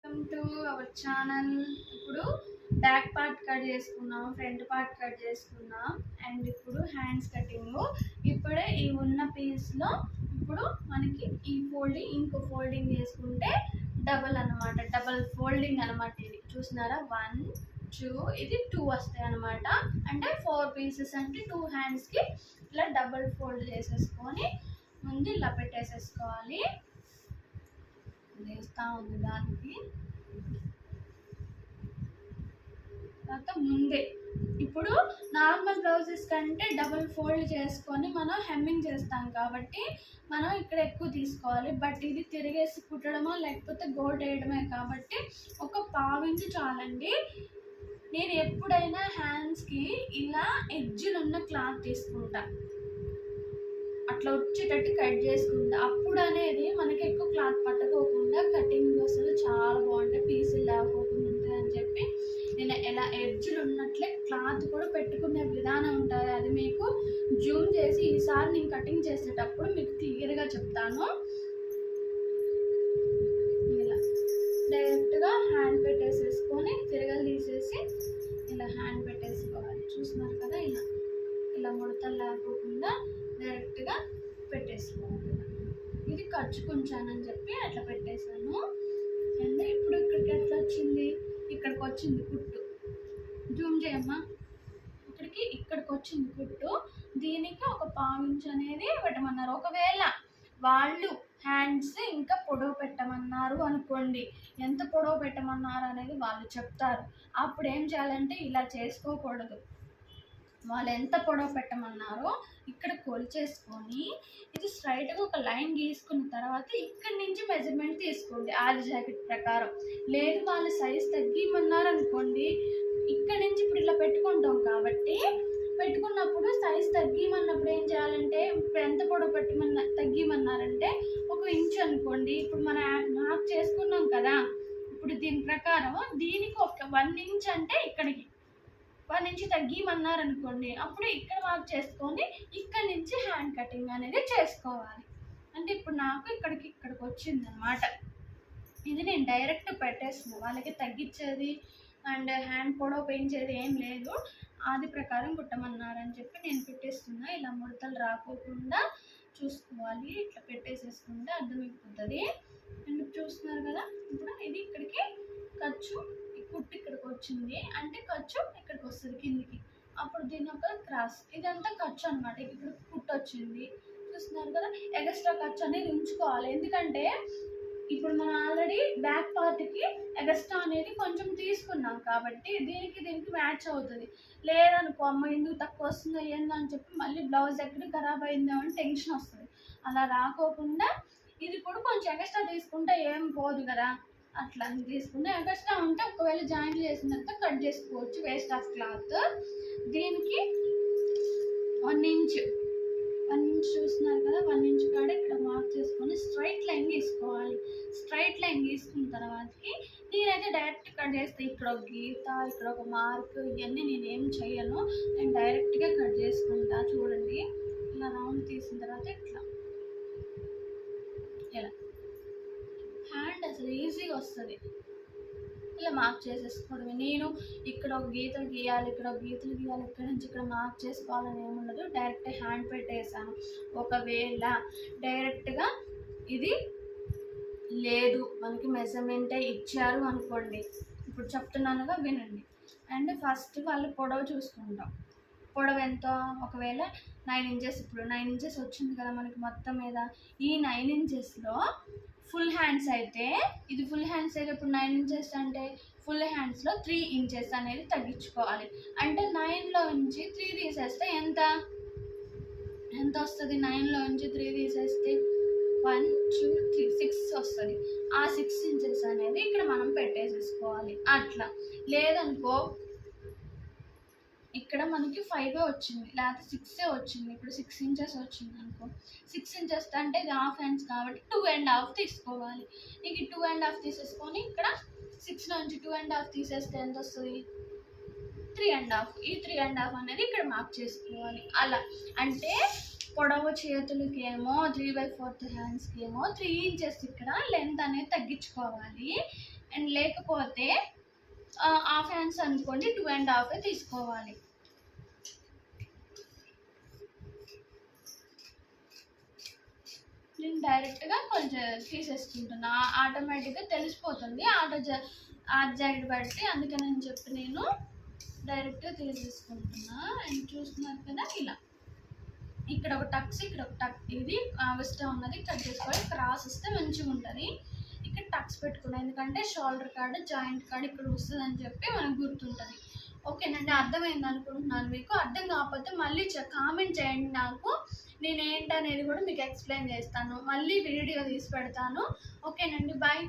Welcome to our channel. ఇప్పుడు back part cut చేసుకున్నాం, front part cut చేసుకున్నాం, and ఇప్పుడు హ్యాండ్స్ కటింగ్. ఇప్పుడే ఈ ఉన్న పీస్లో ఇప్పుడు మనకి ఈ ఫోల్డింగ్ ఇంకో ఫోల్డింగ్ చేసుకుంటే డబల్ అనమాట, డబల్ ఫోల్డింగ్ అనమాట. ఇది చూసినారా, 1 2 ఇది 2 వస్తాయి అనమాట. అంటే 4 పీసెస్ అంటే 2 హ్యాండ్స్కి ఇలా డబల్ ఫోల్డ్ చేసేసుకొని ముందు ఇలా పెట్టేసేసుకోవాలి. వేస్తూ ఉంది దానికి. తర్వాత ముందే ఇప్పుడు నార్మల్ బ్లౌజెస్ కంటే డబుల్ ఫోల్డ్ చేసుకొని మనం హెమ్మింగ్ చేస్తాం కాబట్టి మనం ఇక్కడ ఎక్కువ తీసుకోవాలి. బట్ ఇది తిరిగేసి కుట్టడమో లేకపోతే గోట్ వేయడమే కాబట్టి ఒక 1/2 ఇంచు చాలండి. నేను ఎప్పుడైనా హ్యాండ్స్కి ఇలా ఎడ్జ్లు ఉన్న క్లాత్ తీసుకుంటా, అట్లా వచ్చేటట్టు కట్ చేసుకుంటా. అప్పుడు అనేది మనకి ఎక్కువ క్లాత్ పట్టుకోకుండా కటింగ్ అసలు చాలా బాగుంటాయి, పీసులు లేకపోకుండా ఉంటుంది అని చెప్పి నేను ఎలా ఎడ్జ్లు ఉన్నట్లే క్లాత్ కూడా పెట్టుకునే విధానం ఉంటుంది. అది మీకు జూమ్ చేసి ఈసారి నేను కటింగ్ చేసేటప్పుడు మీకు క్లియర్గా చెప్తాను. ఇలా డైరెక్ట్గా హ్యాండ్ పెట్టేసేసుకొని తిరగలు తీసేసి ఇలా హ్యాండ్ పెట్టేసుకోవాలి. చూస్తున్నారు కదా, ఇలా ఇలా ముడతలు లేకోకుండా డైరెక్ట్గా పెట్టేసుకోవాలి. ఇది ఖర్చుకుంచానని చెప్పి అట్లా పెట్టేశాను. అండ్ ఇప్పుడు ఇక్కడికి ఎట్లా వచ్చింది, ఇక్కడికి వచ్చింది కుట్టు. జూమ్ చేయమ్మా, ఇక్కడికి వచ్చింది కుట్టు. దీనికి ఒక 1/2 ఇంచు అనేది పెట్టమన్నారు. ఒకవేళ వాళ్ళు హ్యాండ్స్ ఇంకా పొడవు పెట్టమన్నారు అనుకోండి, ఎంత పొడవు పెట్టమన్నారు అనేది వాళ్ళు చెప్తారు. అప్పుడు ఏం చేయాలంటే ఇలా చేసుకోకూడదు. వాళ్ళు ఎంత పొడవు పెట్టమన్నారో ఇక్కడ కొలిచేసుకొని ఇది స్ట్రైట్గా ఒక లైన్ గీసుకున్న తర్వాత ఇక్కడి నుంచి మెజర్మెంట్ తీసుకోండి ఆది జాకెట్ ప్రకారం. లేదు వాళ్ళు సైజ్ తగ్గిమన్నారు అనుకోండి, ఇక్కడ నుంచి ఇప్పుడు ఇలా పెట్టుకుంటాం కాబట్టి పెట్టుకున్నప్పుడు సైజ్ తగ్గిమన్నప్పుడు ఏం చేయాలంటే, ఇప్పుడు ఎంత పొడవు తగ్గిమన్నారంటే 1 ఇంచు అనుకోండి. ఇప్పుడు మనం మార్క్ చేసుకున్నాం కదా, ఇప్పుడు దీని ప్రకారం దీనికి ఒక 1 ఇంచ్ అంటే ఇక్కడికి 1 ఇంచ్ తగ్గిమన్నారు అనుకోండి, అప్పుడు ఇక్కడ మార్క్ చేసుకొని ఇక్కడి నుంచి హ్యాండ్ కటింగ్ అనేది చేసుకోవాలి. అంటే ఇప్పుడు నాకు ఇక్కడికి వచ్చింది అనమాట. ఇది నేను డైరెక్ట్ పెట్టేస్తున్నా, వాళ్ళకి తగ్గించేది అండ్ హ్యాండ్ పొడవు పెంచేది ఏం లేదు. ఆది ప్రకారం కుట్టమన్నారని చెప్పి నేను పెట్టేస్తున్నా. ఇలా ముడతలు రాకోకుండా చూసుకోవాలి, ఇట్లా పెట్టేసేసుకుంటే అర్థమైపోతుంది. అండ్ చూస్తున్నారు కదా, ఇప్పుడు ఇది ఇక్కడికి ఖర్చు కుట్టు ఇక్కడికి వచ్చింది అంటే ఖర్చు ఇక్కడికి వస్తుంది కిందికి. అప్పుడు దీని ఒక క్రాస్, ఇదంతా ఖర్చు అనమాట. ఇక్కడ కుట్టు వచ్చింది చూస్తున్నారు కదా, ఎక్స్ట్రా ఖర్చు అనేది ఉంచుకోవాలి. ఎందుకంటే ఇప్పుడు మనం ఆల్రెడీ బ్యాక్ పార్ట్కి ఎక్స్ట్రా అనేది కొంచెం తీసుకున్నాం కాబట్టి దీనికి మ్యాచ్ అవుతుంది. లేదనుకో, అమ్మ ఎందుకు తక్కువ వస్తుందో ఏందని చెప్పి మళ్ళీ బ్లౌజ్ ఎక్కడ ఖరాబ్ అయిందో అని టెన్షన్ వస్తుంది. అలా రాకోకుండా ఇది కూడా కొంచెం ఎక్స్ట్రా తీసుకుంటే ఏం పోదు కదా, అట్లా తీసుకుంటే ఎక్స్ట్రా ఉంటే ఒకవేళ జాయింట్ చేసిన తర్వాత కట్ చేసుకోవచ్చు, వేస్ట్ ఆఫ్ క్లాత్. దీనికి 1 ఇంచ్ చూస్తున్నారు కదా, 1 ఇంచ్ కాడ ఇక్కడ మార్క్ చేసుకొని స్ట్రైట్ లైన్ గీసుకోవాలి. స్ట్రైట్ లైన్ గీసుకున్న తర్వాతకి నేనైతే డైరెక్ట్ కట్ చేస్తే ఇక్కడ ఒక గీత, ఇక్కడ ఒక మార్క్, ఇవన్నీ నేనేం చెయ్యను. నేను డైరెక్ట్గా కట్ చేసుకుంటా. చూడండి, ఇలా రౌండ్ తీసిన తర్వాత ఇట్లా ఇలా హ్యాండ్ అసలు ఈజీగా వస్తుంది. ఇలా మార్క్ చేసేసుకోవడమే. నేను ఇక్కడ ఒక గీతలు గీయాలి, ఇక్కడ ఒక గీతలు గీయాలి, ఇక్కడ నుంచి ఇక్కడ మార్క్ చేసుకోవాలని ఏముండదు, డైరెక్ట్ హ్యాండ్ పెట్టేసాను. ఒకవేళ డైరెక్ట్గా ఇది లేదు, మనకి మెజర్మెంటే ఇచ్చారు అనుకోండి, ఇప్పుడు చెప్తున్నానుగా వినండి. అండ్ ఫస్ట్ వాళ్ళు పొడవు చూసుకుంటాం. పొడవు ఎంతో, ఒకవేళ 9 ఇంచెస్, ఇప్పుడు 9 ఇంచెస్ వచ్చింది కదా మనకి మొత్తం మీద. ఈ 9 ఇంచెస్లో ఫుల్ హ్యాండ్స్ అయితే, ఇది ఫుల్ హ్యాండ్స్ అయితే ఇప్పుడు 9 ఇంచెస్ అంటే ఫుల్ హ్యాండ్స్లో 3 ఇంచెస్ అనేది తగ్గించుకోవాలి. అంటే 9లో నుంచి 3 తీసేస్తే ఎంత వస్తుంది? 9లో నుంచి 3 తీసేస్తే 1 2 3 6 వస్తుంది. ఆ 6 ఇంచెస్ అనేది ఇక్కడ మనం పెట్టేసేసుకోవాలి. అట్లా లేదనుకో, ఇక్కడ మనకి 5 వచ్చింది, లేకపోతే 6 వచ్చింది. ఇప్పుడు 6 ఇంచెస్ వచ్చింది అనుకో, 6 ఇంచెస్ అంటే ఇది హాఫ్ హ్యాండ్స్ కాబట్టి 2.5 తీసుకోవాలి. నీకు 2.5 తీసేసుకొని ఇక్కడ 6 నుంచి 2.5 తీసేస్తే ఎంత వస్తుంది? 3.5. ఈ 3.5 అనేది ఇక్కడ మార్క్ చేసుకోవాలి. అలా అంటే పొడవు చేతులకి ఏమో 3/4 హ్యాండ్స్కి ఏమో 3 ఇంచెస్ ఇక్కడ లెంత్ అనేది తగ్గించుకోవాలి. అండ్ లేకపోతే హాఫ్ హ్యాండ్స్ అనుకోండి 2.5 తీసుకోవాలి. నేను డైరెక్ట్గా కొంచెం తీసేసుకుంటున్నా, ఆటోమేటిక్గా తెలిసిపోతుంది ఆర్ట్ జాకెట్ బట్టి, అందుకని నేను చెప్పి నేను డైరెక్ట్గా తీసేసుకుంటున్నా. అండ్ చూస్తున్నారు కదా ఇలా ఇక్కడ ఒక టక్స్, ఇక్కడ ఒక టక్, ఇది వెస్టర్న్ ఉన్నది కట్ చేసుకోవాలి. క్రాస్ వస్తే మంచిగా ఉంటుంది. ఇక్కడ టక్స్ పెట్టుకున్నాను ఎందుకంటే షోల్డర్ కాడ జాయింట్ కాడ ఇక్కడ వస్తుందని చెప్పి మనకు గుర్తుంటుంది. ఓకేనండి, అర్థమైంది అనుకుంటున్నాను. మీకు అర్థం కాకపోతే మళ్ళీ కామెంట్ చేయండి నాకు, నేను ఏంటనేది కూడా మీకు ఎక్స్ప్లెయిన్ చేస్తాను. మళ్ళీ వీడియో తీసి పెడతాను. ఓకేనండి, బాయ్.